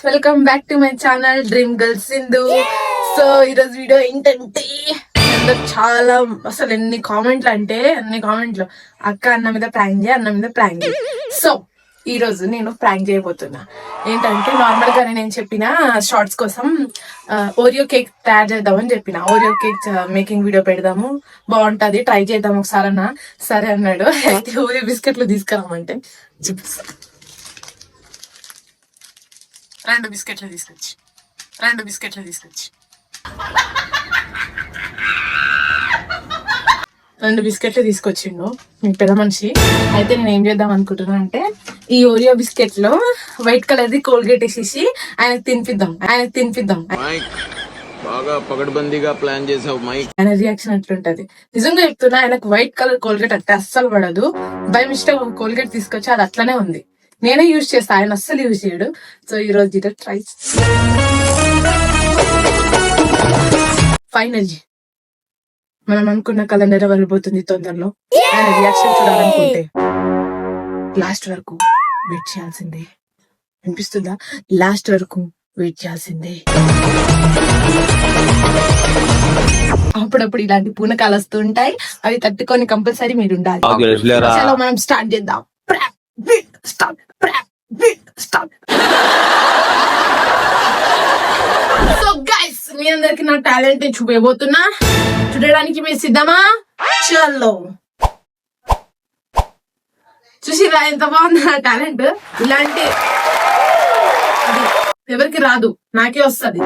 Welcome back to my channel dream girl Sindhu. So ఈరోజు video ఏంటంటే చాలా అసలు ఎన్ని కామెంట్లు అక్క అన్న మీద ప్రాంక్ చేయి. సో ఈ రోజు నేను ప్రాంక్ చేయబోతున్నా. ఏంటంటే నార్మల్ గా నేను చెప్పిన షార్ట్స్ కోసం ఓరియో కేక్ తయారు చేద్దామని చెప్పిన. ఓరియో కేక్ మేకింగ్ వీడియో పెడదాము, బాగుంటది, ట్రై చేద్దాం ఒకసారి అన్న. సరే అన్నాడు. అయితే ఓరియో బిస్కెట్లు తీసుకురామంటే చూపిస్తా. రెండు బిస్కెట్లు తీసుకొచ్చి తీసుకొచ్చిండు మీ పెద్ద మనిషి. అయితే నేను ఏం చేద్దాం అనుకుంటున్నా అంటే ఈ ఓరియో బిస్కెట్ లో వైట్ కలర్ ది కోల్గేట్ వేసేసి ఆయనకు తినిపిద్దాం. బాగా పగడ్బందీగా ప్లాన్ చేసావు మైక్. ఆయన రియాక్షన్ అట్లుంటది. నిజంగా చెప్తున్నా, ఆయనకు వైట్ కలర్ కోల్గేట్ అంటే అస్సలు పడదు. బై మిస్టేక్ ఒక కోల్గేట్ తీసుకొచ్చి అది అట్లనే ఉంది. నేనే యూజ్ చేస్తా, ఆయన అస్సలు యూజ్ చేయడు. సో ఈ రోజు ఇదో ట్రై. ఫైనల్లీ మనం అనుకున్న కళ నెరవేరబోతుంది తొందరలో. ఆయన రియాక్షన్ చూడాలనుకుంటే లాస్ట్ వరకు వెయిట్ చేయాల్సిందే. అనిపిస్తుందా? లాస్ట్ వరకు వెయిట్ చేయాల్సిందే. అప్పుడప్పుడు ఇలాంటి పూనకాలు వస్తూ ఉంటాయి, అవి తట్టుకొని కంపల్సరీ మీరు ఉండాలి. చలో మనం స్టార్ట్ చేద్దాం. సో గైస్, మీ అందరికి నా టాలెంట్ చూపించబోతున్నా. చూడడానికి మీరు సిద్ధమా? చలో చూసిరా ఎంత బాగుంది నా టాలెంట్. ఇలాంటి అది ఎవరికి రాదు, నాకే వస్తుంది.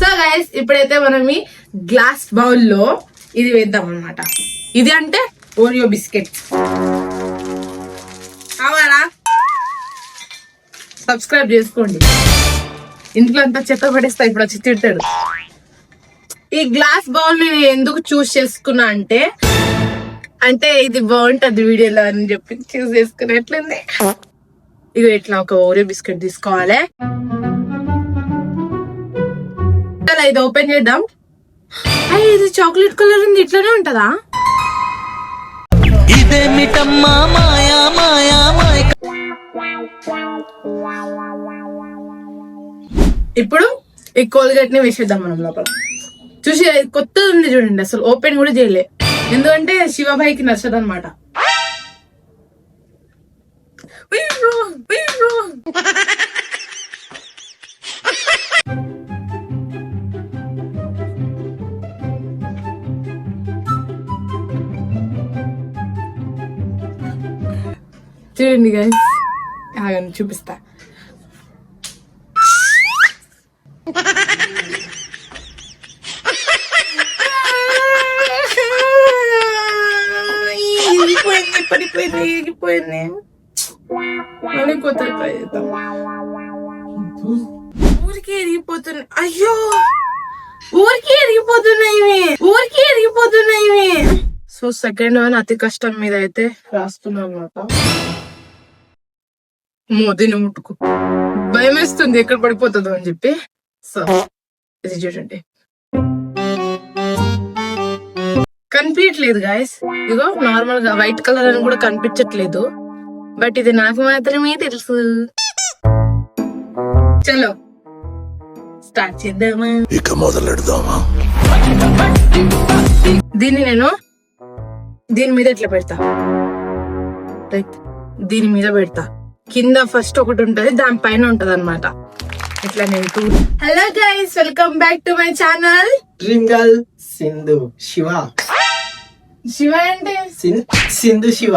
సో గైస్, ఇప్పుడైతే మనం ఈ గ్లాస్ బౌల్ లో ఇది వేద్దాం అన్నమాట. ఇది అంటే ఓరియో బిస్కెట్. కావాలా? సబ్స్క్రైబ్ చేసుకోండి. ఇంట్లో అంతా చెత్త పడేస్తా, ఇప్పుడు వచ్చి తిడతాడు. ఈ గ్లాస్ బౌల్ నేను ఎందుకు చూస్ చేసుకున్నా అంటే ఇది బాగుంటది వీడియోలో అని చెప్పి చూస్ చేసుకునేట్లుంది. ఇగో ఇట్లా ఒక ఓరియో బిస్కెట్ తీసుకోవాలి. ఇది ఓపెన్ చేద్దాం. ఇది చాక్లెట్ కలర్ ఉంది, ఇట్లానే ఉంటదా? ఇప్పుడు ఈ కోల్గేట్ ని వేసేద్దాం మనం లోపల. చూసి కొత్తది ఉంది చూడండి, అసలు ఓపెన్ కూడా చేయలే. ఎందుకంటే శివభాయికి నచ్చదు అనమాట. చూడండి గైస్, ఆగండి చూపిస్తా. పడిపోయింది. మళ్ళీ కొత్త ట్రై చేద్దాం. ఊరికే ఎరిగిపోతున్నాయి. అయ్యో, ఊరికే ఎరిగిపోతున్నాయి. సో సెకండ్ వన్ అతి కష్టం మీద అయితే రాస్తున్నాం అన్నమాట. మోదీని ముట్టుకు భయం వేస్తుంది ఎక్కడ పడిపోతుందో అని చెప్పి. సో ఇది చూడండి, కనిపించట్లేదు గాయస్. ఇగో నార్మల్ గా వైట్ కలర్ అని కూడా కనిపించట్లేదు, బట్ ఇది నాకు మాత్రమే తెలుసు. చలో స్టార్ట్ చేద్దామా? ఇక మొదలెడదామా? దీన్ని నేను దీని మీద ఎట్లా పెడతా, దీని మీద పెడతా. కింద ఫస్ట్ ఒకటి ఉంటది, దాని పైన ఉంటది అనమాట. ఇట్లా నేను hello guys, welcome back to my channel dream girl Sindhu Shiva. Shiva అంటే సింధు శివ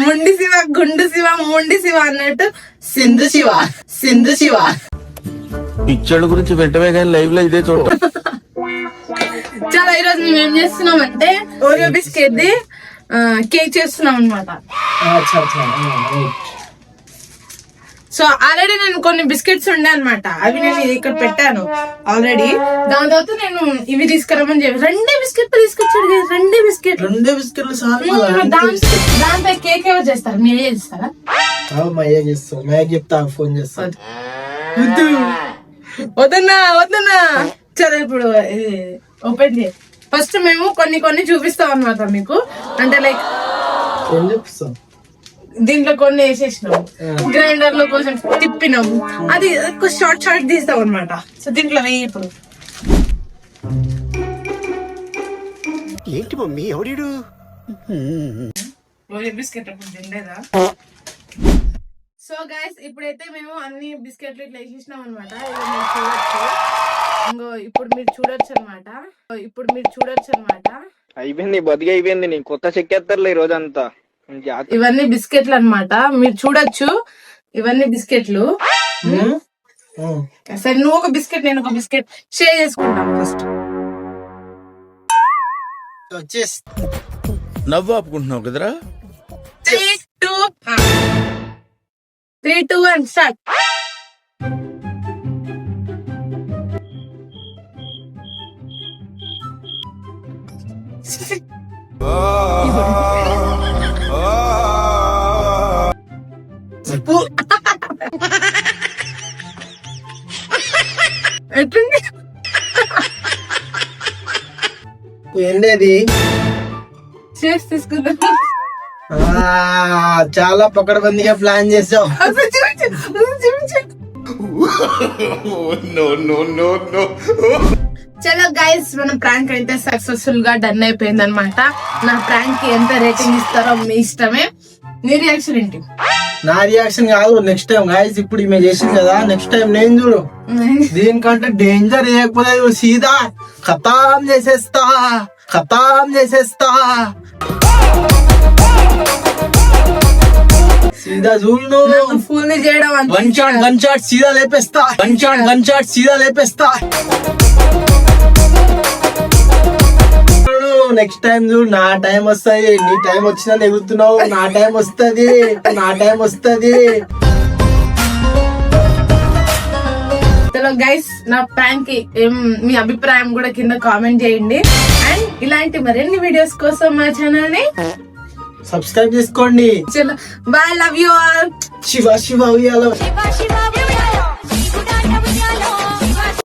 ముండి శివ, గుండు శివ, ముండి శివ అన్నట్టు సింధు శివ. పిక్చర్ల గురించి వెంటనే కానీ లైవ్ లో ఇదే చూడ. చాలా ఈరోజు మేము ఏం చేస్తున్నాం అంటే ఓరియో బిస్కెట్ ది కేక్ చేస్తున్నాం అనమాట. సో ఆల్రెడీ నేను కొన్ని బిస్కెట్స్ ఉండే అనమాట, అవి నేను ఇక్కడ పెట్టాను ఆల్రెడీ. దాని తర్వాత నేను ఇవి తీసుకురామని చెప్పి రెండే బిస్కెట్లు తీసుకొచ్చాడు. రెండే బిస్కెట్లు దాంతో కేక్ ఎవరు చేస్తారు? మీరే చేస్తారా? చెప్తా, ఫోన్ చేస్తా. వద్దన్నా. చలో ఇప్పుడు ఓపెన్ చేయి. ఫస్ట్ మేము కొన్ని చూపిస్తాం అన్నమాట మీకు. అంటే లైక్ ఏం చెప్తాం దీంట్లో కొన్ని వేసేసినాం, గ్రైండర్ లో కొంచెం తిప్పినాం, అది షార్ట్ తీస్తాం అన్నమాట. సో దీంట్లో వెయ్యి ఇప్పుడు ఏంటి మమ్మీ ఎవడు బిస్కెట్ అప్పుడు తినలేదా? సో గైస్ ఇప్పుడైతే మేము అన్ని బిస్కెట్లు ఇట్లా వేసేసినాం అనమాట. ఇంకో ఇప్పుడు మీరు చూడొచ్చు అనమాట. అయిపోయింది బతికి అయిపోయింది. నీ కొత్త చెక్కేస్తారులే ఈ రోజంతా. ఇవన్నీ బిస్కెట్లు అన్నమాట, మీరు చూడొచ్చు. ఇవన్నీ బిస్కెట్లు. సరే నువ్వు ఒక బిస్కెట్ నేను ఒక బిస్కెట్ షేర్ చేసుకుంటాం ఫస్ట్. వచ్చేసి నవ్వు ఆపుకుంటున్నావు కదరా. 3, 2 1 స్టార్ట్. ఎట్లుంది? ఏంటది? చేసి తీసుకుందాం. చాలా పకడ్బందీగా ప్లాన్ చేసావు. అసలు చూపించు. చలో గైస్ మన ప్రాంక్ అయితే సక్సెస్ఫుల్ గా డన్ అయిపోయింది అనమాట. నా ప్రాంక్ కి ఎంత రేటింగ్ ఇస్తారో మీ ఇష్టమే. నీ రియాక్షన్ ఏంటి? నా రియాక్షన్ కాదు, నెక్స్ట్ టైం గాయస్. ఇప్పుడు ఈమె చేసింది కదా, నెక్స్ట్ టైం నేను చూడు దీనికంటే డేంజర్ చేయకపోతే సీదా ఖతాం చేసేస్తా. సీదా చూడు, ఫుల్ చేయడం గన్ షాట్ సీదా లేపేస్తా. నెక్స్ట్ టైం చూడు, నా టైం వస్తుంది. నీ టైం వచ్చినా ఎగురుతున్నావు. నా టైం వస్తుంది. చలో గైస్ నా ప్రాంక్ కి మీ అభిప్రాయం కూడా కింద కామెంట్ చేయండి. అండ్ ఇలాంటి మరిన్ని వీడియోస్ కోసం మా ఛానల్ ని సబ్స్క్రైబ్ చేసుకోండి. చలో bye, love you all. Shiva Shiva, Shiva,